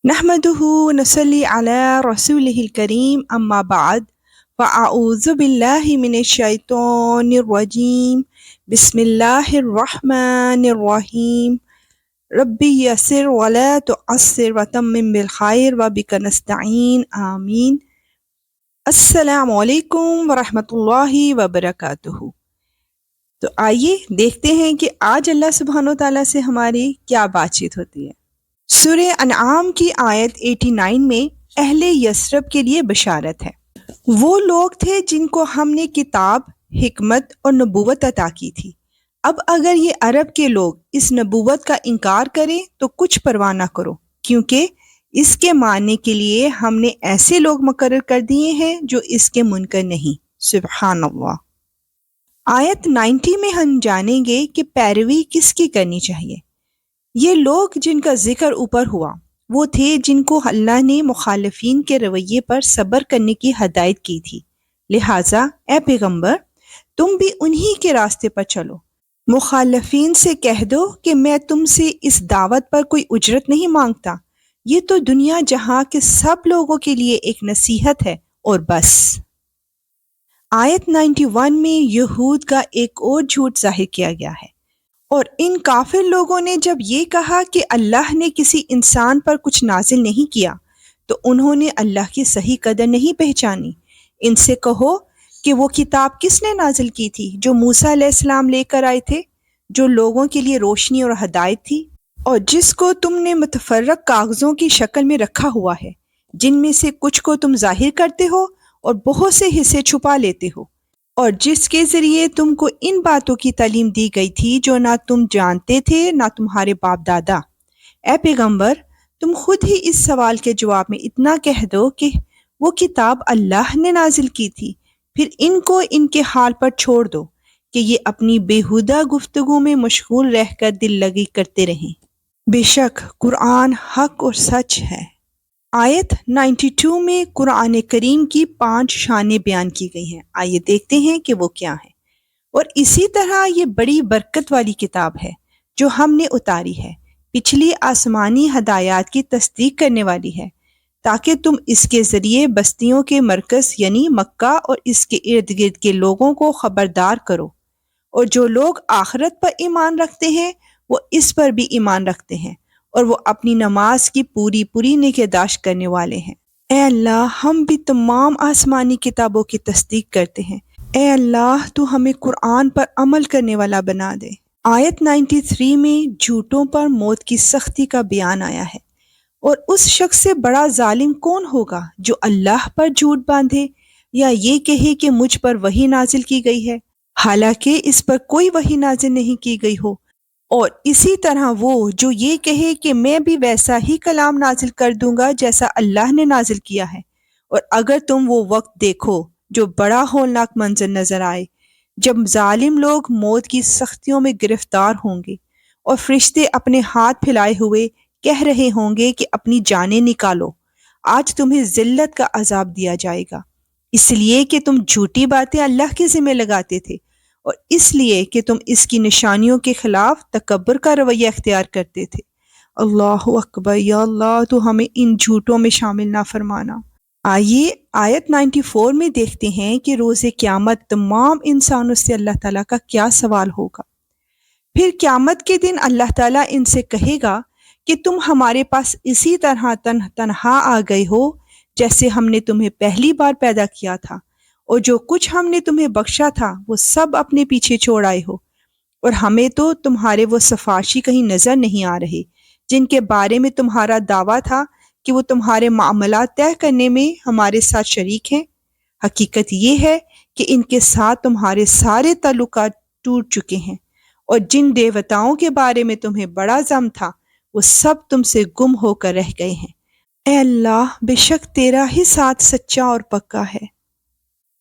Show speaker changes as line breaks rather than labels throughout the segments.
نحمده ونصلي على رسوله الكريم أما بعد فأعوذ بالله من الشيطان الرجيم بسم الله الرحمن الرحيم ربي يسر ولا تعسر وتمم بالخير وبك نستعين آمين. السلام علیکم ورحمۃ اللہ وبرکاتہ. تو آئیے دیکھتے ہیں کہ آج اللہ سبحانہ و تعالیٰ سے ہماری کیا بات چیت ہوتی ہے. سورہ انعام کی آیت 89 میں اہل یثرب کے لیے بشارت ہے. وہ لوگ تھے جن کو ہم نے کتاب، حکمت اور نبوت عطا کی تھی. اب اگر یہ عرب کے لوگ اس نبوت کا انکار کریں تو کچھ پرواہ نہ کرو، کیونکہ اس کے ماننے کے لیے ہم نے ایسے لوگ مقرر کر دیے ہیں جو اس کے منکر نہیں. سبحان اللہ. آیت 90 میں ہم جانیں گے کہ پیروی کس کی کرنی چاہیے. یہ لوگ جن کا ذکر اوپر ہوا وہ تھے جن کو اللہ نے مخالفین کے رویے پر صبر کرنے کی ہدایت کی تھی. لہٰذا اے پیغمبر تم بھی انہی کے راستے پر چلو. مخالفین سے کہہ دو کہ میں تم سے اس دعوت پر کوئی اجرت نہیں مانگتا، یہ تو دنیا جہاں کے سب لوگوں کے لیے ایک نصیحت ہے اور بس. آیت 91 میں یہود کا ایک اور جھوٹ ظاہر کیا گیا ہے. اور ان کافر لوگوں نے جب یہ کہا کہ اللہ نے کسی انسان پر کچھ نازل نہیں کیا تو انہوں نے اللہ کی صحیح قدر نہیں پہچانی. ان سے کہو کہ وہ کتاب کس نے نازل کی تھی جو موسیٰ علیہ السلام لے کر آئے تھے، جو لوگوں کے لیے روشنی اور ہدایت تھی، اور جس کو تم نے متفرق کاغذوں کی شکل میں رکھا ہوا ہے، جن میں سے کچھ کو تم ظاہر کرتے ہو اور بہت سے حصے چھپا لیتے ہو، اور جس کے ذریعے تم کو ان باتوں کی تعلیم دی گئی تھی جو نہ تم جانتے تھے نہ تمہارے باپ دادا. اے پیغمبر تم خود ہی اس سوال کے جواب میں اتنا کہہ دو کہ وہ کتاب اللہ نے نازل کی تھی، پھر ان کو ان کے حال پر چھوڑ دو کہ یہ اپنی بیہودہ گفتگو میں مشغول رہ کر دل لگی کرتے رہیں. بے شک قرآن حق اور سچ ہے. آیت 92 میں قرآن کریم کی 5 شانیں بیان کی گئی ہیں. آئیے دیکھتے ہیں کہ وہ کیا ہیں. اور اسی طرح یہ بڑی برکت والی کتاب ہے جو ہم نے اتاری ہے، پچھلی آسمانی ہدایات کی تصدیق کرنے والی ہے، تاکہ تم اس کے ذریعے بستیوں کے مرکز یعنی مکہ اور اس کے ارد گرد کے لوگوں کو خبردار کرو. اور جو لوگ آخرت پر ایمان رکھتے ہیں وہ اس پر بھی ایمان رکھتے ہیں، اور وہ اپنی نماز کی پوری نگہداشت کرنے والے ہیں. اے اللہ ہم بھی تمام آسمانی کتابوں کی تصدیق کرتے ہیں. اے اللہ تو ہمیں قرآن پر عمل کرنے والا بنا دے. آیت 93 میں جھوٹوں پر موت کی سختی کا بیان آیا ہے. اور اس شخص سے بڑا ظالم کون ہوگا جو اللہ پر جھوٹ باندھے یا یہ کہے کہ مجھ پر وحی نازل کی گئی ہے، حالانکہ اس پر کوئی وحی نازل نہیں کی گئی ہو. اور اسی طرح وہ جو یہ کہے کہ میں بھی ویسا ہی کلام نازل کر دوں گا جیسا اللہ نے نازل کیا ہے. اور اگر تم وہ وقت دیکھو جو بڑا ہولناک منظر نظر آئے، جب ظالم لوگ موت کی سختیوں میں گرفتار ہوں گے اور فرشتے اپنے ہاتھ پھیلائے ہوئے کہہ رہے ہوں گے کہ اپنی جانیں نکالو، آج تمہیں ذلت کا عذاب دیا جائے گا، اس لیے کہ تم جھوٹی باتیں اللہ کے ذمہ لگاتے تھے اور اس لیے کہ تم اس کی نشانیوں کے خلاف تکبر کا رویہ اختیار کرتے تھے. اللہ اکبر. یا اللہ تو ہمیں ان جھوٹوں میں شامل نہ فرمانا. آئیے آیت 94 میں دیکھتے ہیں کہ روز قیامت تمام انسانوں سے اللہ تعالیٰ کا کیا سوال ہوگا. پھر قیامت کے دن اللہ تعالیٰ ان سے کہے گا کہ تم ہمارے پاس اسی طرح تنہا آ گئے ہو جیسے ہم نے تمہیں پہلی بار پیدا کیا تھا، اور جو کچھ ہم نے تمہیں بخشا تھا وہ سب اپنے پیچھے چھوڑ آئے ہو، اور ہمیں تو تمہارے وہ سفارشی کہیں نظر نہیں آ رہے جن کے بارے میں تمہارا دعویٰ تھا کہ وہ تمہارے معاملات طے کرنے میں ہمارے ساتھ شریک ہیں. حقیقت یہ ہے کہ ان کے ساتھ تمہارے سارے تعلقات ٹوٹ چکے ہیں، اور جن دیوتاؤں کے بارے میں تمہیں بڑا ظن تھا وہ سب تم سے گم ہو کر رہ گئے ہیں. اے اللہ بے شک تیرا ہی ساتھ سچا اور پکا ہے.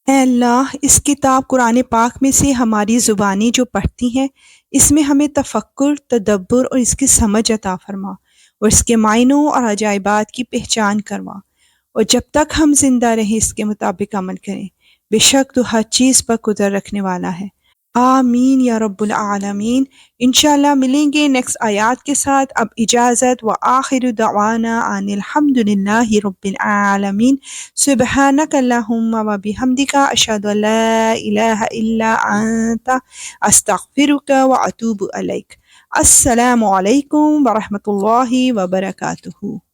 اے اللہ اس کتاب قرآن پاک میں سے ہماری زبانیں جو پڑھتی ہیں اس میں ہمیں تفکر، تدبر اور اس کی سمجھ عطا فرما، اور اس کے معنوں اور عجائبات کی پہچان کروا، اور جب تک ہم زندہ رہیں اس کے مطابق عمل کریں. بے شک تو ہر چیز پر قدرت رکھنے والا ہے. آمین یا رب العالمین۔ انشاءاللہ ملیں گے نیکسٹ آیات کے ساتھ۔ اب اجازت، وآخر دعوانا ان الحمد للہ رب العالمین۔ سبحانک اللہم و بحمدک، اشہد ان لا الہ الا انت، استغفرک و اتوب الیک۔ السلام علیکم ورحمۃ اللہ وبرکاتہ۔